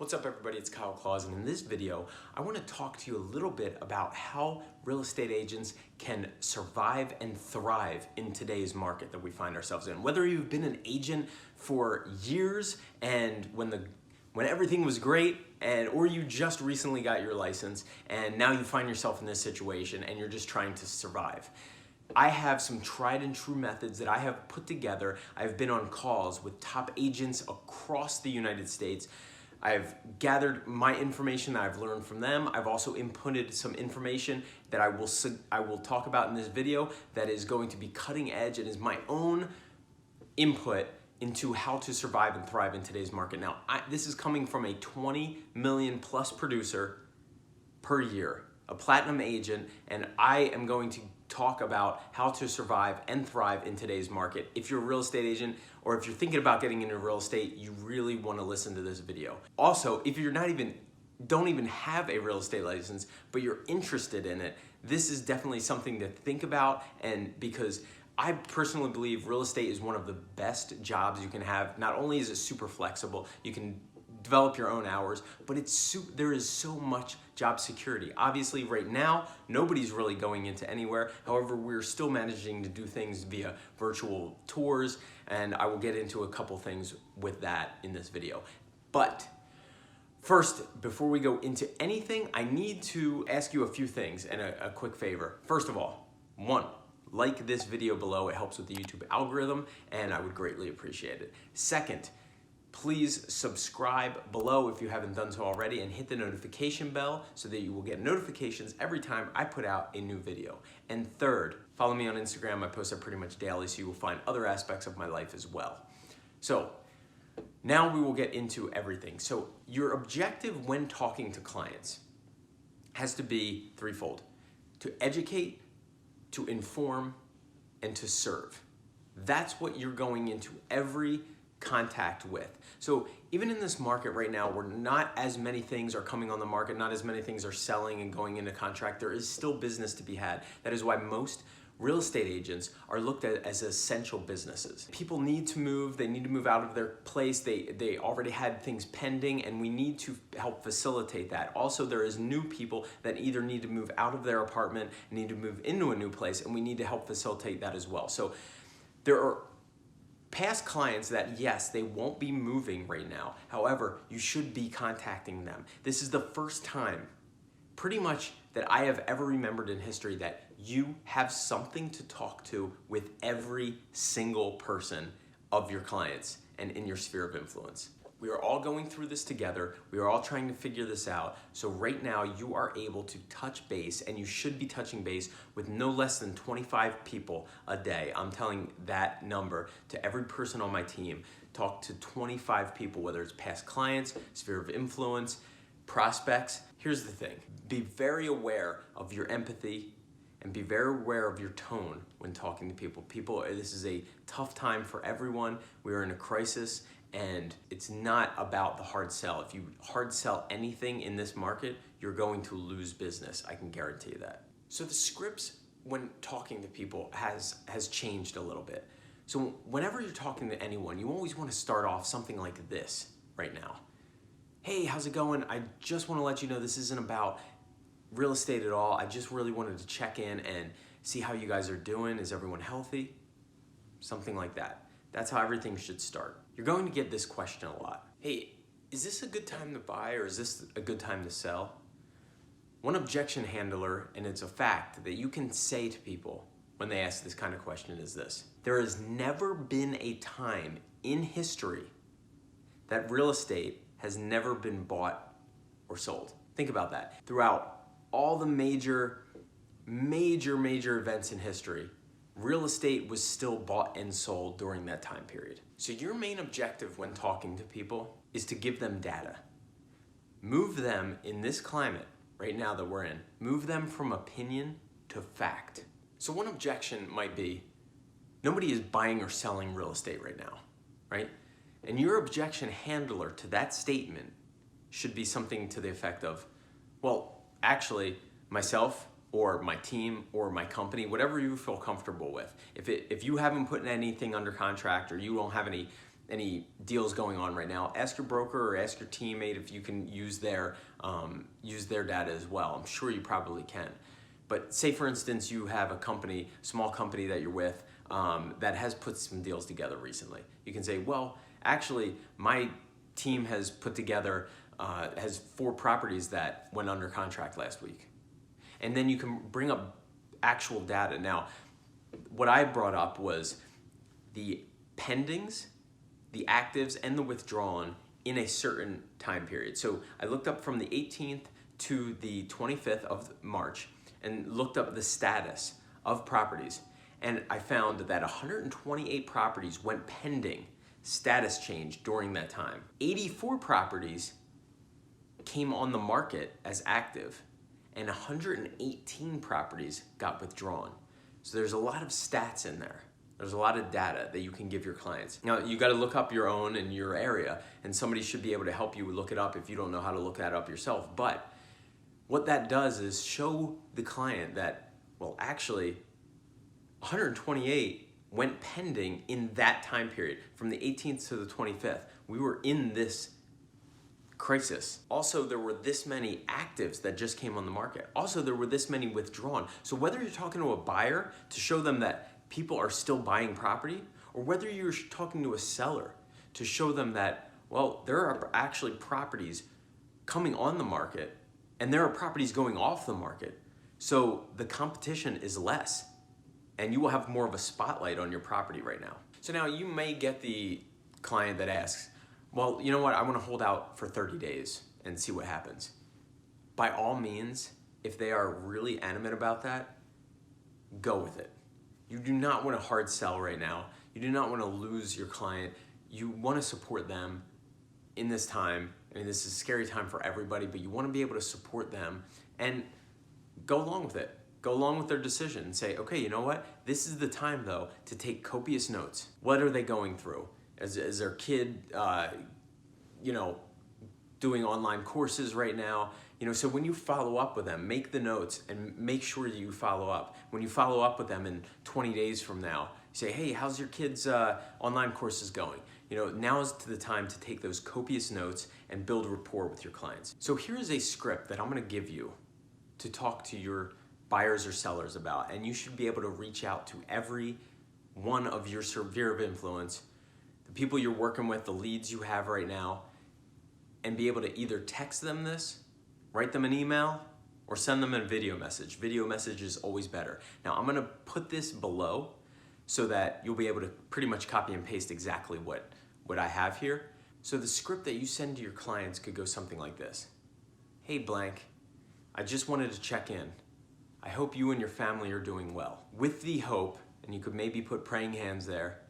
What's up everybody, it's Kyle Claus, and in this video, I want to talk to you a little bit about how real estate agents can survive and thrive in today's market that we find ourselves in. Whether you've been an agent for years and when everything was great, or you just recently got your license and now you find yourself in this situation and you're just trying to survive. I have some tried and true methods that I have put together. I've been on calls with top agents across the United States. I've gathered my information that I've learned from them. I've also inputted some information that I will talk about in this video that is going to be cutting edge and is my own input into how to survive and thrive in today's market. Now, this is coming from a 20 million plus producer per year, a platinum agent, and I am going to talk about how to survive and thrive in today's market. If you're a real estate agent or if you're thinking about getting into real estate, you really want to listen to this video. Also, if you're don't even have a real estate license, but you're interested in it, this is definitely something to think about, and because I personally believe real estate is one of the best jobs you can have. Not only is it super flexible, you can develop your own hours, but there is so much job security. Obviously, right now, nobody's really going into anywhere. However, we're still managing to do things via virtual tours, and I will get into a couple things with that in this video. But first, before we go into anything, I need to ask you a few things and a quick favor. First of all, one, like this video below. It helps with the YouTube algorithm, and I would greatly appreciate it. Second, please subscribe below if you haven't done so already, and hit the notification bell so that you will get notifications every time I put out a new video. And third, follow me on Instagram. I post there pretty much daily, so you will find other aspects of my life as well. So now we will get into everything. So your objective when talking to clients has to be threefold: to educate, to inform, and to serve. That's what you're going into every contact with. So even in this market right now, where not as many things are coming on the market, not as many things are selling and going into contract, there is still business to be had. That is why most real estate agents are looked at as essential businesses. People need to move, they need to move out of their place, they already had things pending, and we need to help facilitate that. Also, there is new people that either need to move out of their apartment, need to move into a new place, and we need to help facilitate that as well. So there are past clients that, yes, they won't be moving right now. However, you should be contacting them. This is the first time pretty much that I have ever remembered in history that you have something to talk to with every single person of your clients and in your sphere of influence. We are all going through this together. We are all trying to figure this out. So right now you are able to touch base, and you should be touching base with no less than 25 people a day. I'm telling that number to every person on my team. Talk to 25 people, whether it's past clients, sphere of influence, prospects. Here's the thing. Be very aware of your empathy and be very aware of your tone when talking to people. This is a tough time for everyone. We are in a crisis, and it's not about the hard sell. If you hard sell anything in this market, you're going to lose business. I can guarantee you that. So the scripts when talking to people has changed a little bit. So whenever you're talking to anyone, you always want to start off something like this right now. Hey, how's it going? I just want to let you know this isn't about real estate at all. I just really wanted to check in and see how you guys are doing. Is everyone healthy? Something like that. That's how everything should start. You're going to get this question a lot. Hey, is this a good time to buy, or is this a good time to sell? One objection handler, and it's a fact that you can say to people when they ask this kind of question, is this: there has never been a time in history that real estate has never been bought or sold. Think about that. Throughout all the major events in history, real estate was still bought and sold during that time period. So your main objective when talking to people is to give them data. Move them in this climate right now that we're in, move them from opinion to fact. So one objection might be, nobody is buying or selling real estate right now, right? And your objection handler to that statement should be something to the effect of, well, actually, myself or my team or my company, whatever you feel comfortable with. If you haven't put anything under contract, or you don't have any deals going on right now, ask your broker or ask your teammate if you can use their data as well. I'm sure you probably can. But say for instance you have a company, small company that you're with that has put some deals together recently. You can say, well, actually my team has put together, has 4 properties that went under contract last week. And then you can bring up actual data. Now, what I brought up was the pendings, the actives, and the withdrawn in a certain time period. So I looked up from the 18th to the 25th of March and looked up the status of properties. And I found that 128 properties went pending status change during that time. 84 properties came on the market as active, and 118 properties got withdrawn. So there's a lot of stats in there. There's a lot of data that you can give your clients. Now, you got to look up your own in your area, and somebody should be able to help you look it up if you don't know how to look that up yourself. But what that does is show the client that, well, actually, 128 went pending in that time period, from the 18th to the 25th. We were in this crisis. Also, there were this many actives that just came on the market. Also, there were this many withdrawn. So whether you're talking to a buyer to show them that people are still buying property, or whether you're talking to a seller to show them that, well, there are actually properties coming on the market and there are properties going off the market. So the competition is less and you will have more of a spotlight on your property right now. So now you may get the client that asks, well, you know what, I want to hold out for 30 days and see what happens. By all means, if they are really animate about that, go with it. You do not want to hard sell right now. You do not want to lose your client. You want to support them in this time. I mean, this is a scary time for everybody, but you want to be able to support them and go along with it. Go along with their decision and say, okay, you know what? This is the time though to take copious notes. What are they going through? Is their kid, doing online courses right now? So when you follow up with them, make the notes and make sure you follow up. When you follow up with them in 20 days from now, say, hey, how's your kid's online courses going? Now is the time to take those copious notes and build rapport with your clients. So here's a script that I'm gonna give you to talk to your buyers or sellers about, and you should be able to reach out to every one of your sphere of influence, the people you're working with, the leads you have right now, and be able to either text them this, write them an email, or send them a video message. Video message is always better. Now I'm gonna put this below so that you'll be able to pretty much copy and paste exactly what I have here. So the script that you send to your clients could go something like this. Hey blank, I just wanted to check in. I hope you and your family are doing well. With the hope, and you could maybe put praying hands there,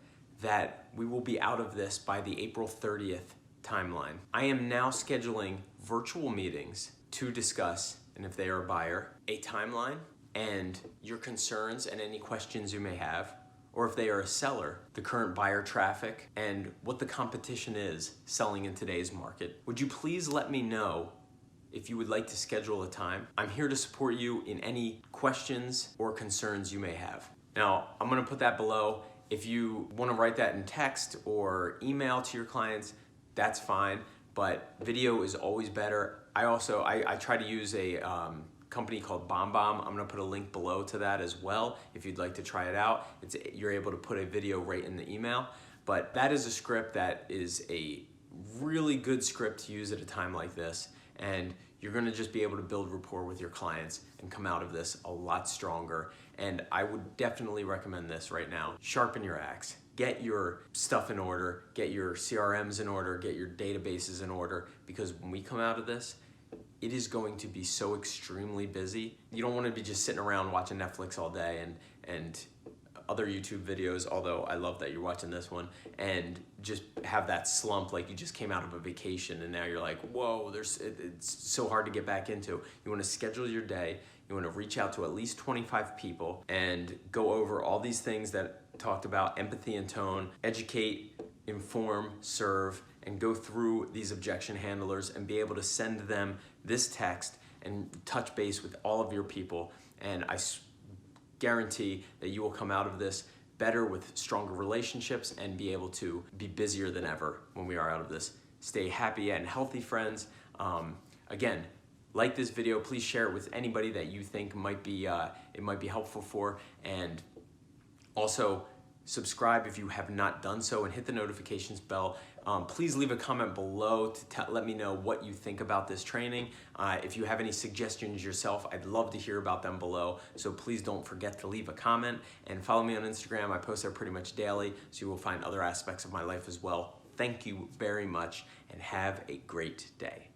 that we will be out of this by the April 30th timeline. I am now scheduling virtual meetings to discuss, and if they are a buyer, a timeline and your concerns and any questions you may have, or if they are a seller, the current buyer traffic and what the competition is selling in today's market. Would you please let me know if you would like to schedule a time? I'm here to support you in any questions or concerns you may have. Now, I'm gonna put that below. If you wanna write that in text or email to your clients, that's fine, but video is always better. I try to use a company called BombBomb. I'm gonna put a link below to that as well if you'd like to try it out. You're able to put a video right in the email, but that is a script that is a really good script to use at a time like this, and you're gonna just be able to build rapport with your clients and come out of this a lot stronger. And I would definitely recommend this right now. Sharpen your axe. Get your stuff in order, get your CRMs in order, get your databases in order, because when we come out of this, it is going to be so extremely busy. You don't want to be just sitting around watching Netflix all day and other YouTube videos, although I love that you're watching this one, and just have that slump like you just came out of a vacation and now you're like, whoa, it's so hard to get back into. You want to schedule your day, you want to reach out to at least 25 people and go over all these things that I talked about: empathy and tone, educate, inform, serve, and go through these objection handlers and be able to send them this text and touch base with all of your people. And I guarantee that you will come out of this better with stronger relationships and be able to be busier than ever when we are out of this. Stay happy and healthy, friends. Again, like this video, please share it with anybody that you think might be it might be helpful for, and also subscribe if you have not done so, and hit the notifications bell. Please leave a comment below to let me know what you think about this training. If you have any suggestions yourself, I'd love to hear about them below. So please don't forget to leave a comment, and follow me on Instagram. I post there pretty much daily, so you will find other aspects of my life as well. Thank you very much, and have a great day.